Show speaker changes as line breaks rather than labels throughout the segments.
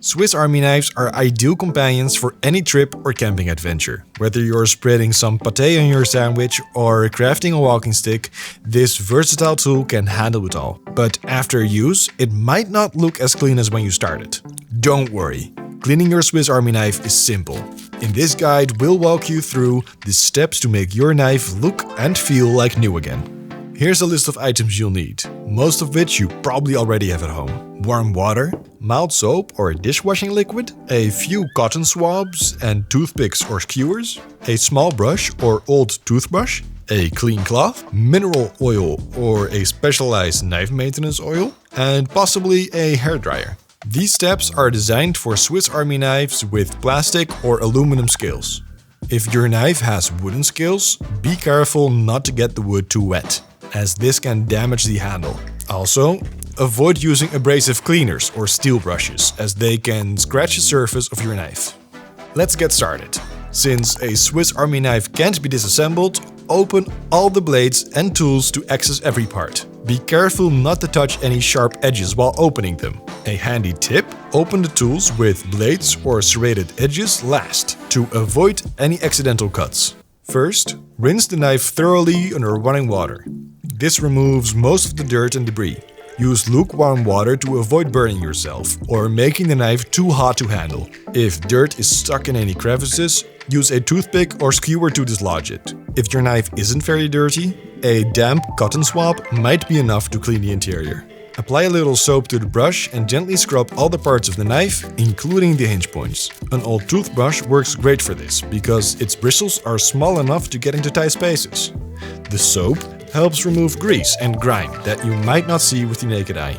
Swiss Army knives are ideal companions for any trip or camping adventure. Whether you're spreading some pâté on your sandwich or crafting a walking stick, this versatile tool can handle it all. But after use, it might not look as clean as when you started. Don't worry, cleaning your Swiss Army knife is simple. In this guide, we'll walk you through the steps to make your knife look and feel like new again. Here's a list of items you'll need, most of which you probably already have at home. Warm water, mild soap or dishwashing liquid, a few cotton swabs and toothpicks or skewers, a small brush or old toothbrush, a clean cloth, mineral oil or a specialized knife maintenance oil, and possibly a hairdryer. These steps are designed for Swiss Army knives with plastic or aluminum scales. If your knife has wooden scales, be careful not to get the wood too wet, as this can damage the handle. Also, avoid using abrasive cleaners or steel brushes, as they can scratch the surface of your knife. Let's get started. Since a Swiss Army knife can't be disassembled, open all the blades and tools to access every part. Be careful not to touch any sharp edges while opening them. A handy tip: open the tools with blades or serrated edges last, to avoid any accidental cuts. First, rinse the knife thoroughly under running water. This removes most of the dirt and debris. Use lukewarm water to avoid burning yourself or making the knife too hot to handle. If dirt is stuck in any crevices, use a toothpick or skewer to dislodge it. If your knife isn't very dirty, a damp cotton swab might be enough to clean the interior. Apply a little soap to the brush and gently scrub all the parts of the knife, including the hinge points. An old toothbrush works great for this, because its bristles are small enough to get into tight spaces. The soap helps remove grease and grime that you might not see with the naked eye.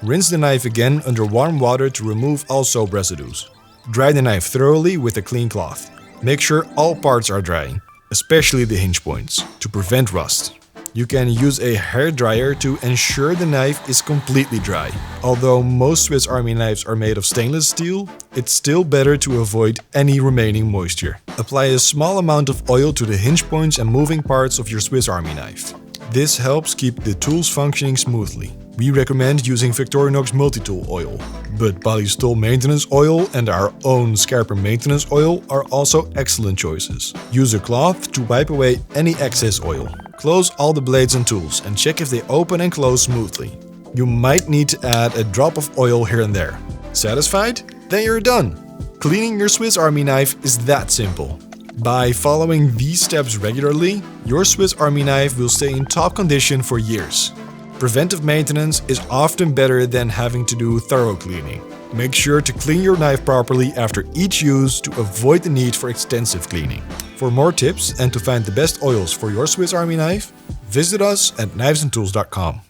Rinse the knife again under warm water to remove all soap residues. Dry the knife thoroughly with a clean cloth. Make sure all parts are dry, especially the hinge points, to prevent rust. You can use a hairdryer to ensure the knife is completely dry. Although most Swiss Army knives are made of stainless steel, it's still better to avoid any remaining moisture. Apply a small amount of oil to the hinge points and moving parts of your Swiss Army knife. This helps keep the tools functioning smoothly. We recommend using Victorinox multi-tool oil, but Polystol maintenance oil and our own Scarper maintenance oil are also excellent choices. Use a cloth to wipe away any excess oil. Close all the blades and tools and check if they open and close smoothly. You might need to add a drop of oil here and there. Satisfied? Then you're done! Cleaning your Swiss Army knife is that simple. By following these steps regularly, your Swiss Army knife will stay in top condition for years. Preventive maintenance is often better than having to do thorough cleaning. Make sure to clean your knife properly after each use to avoid the need for extensive cleaning. For more tips and to find the best oils for your Swiss Army knife, visit us at knivesandtools.com.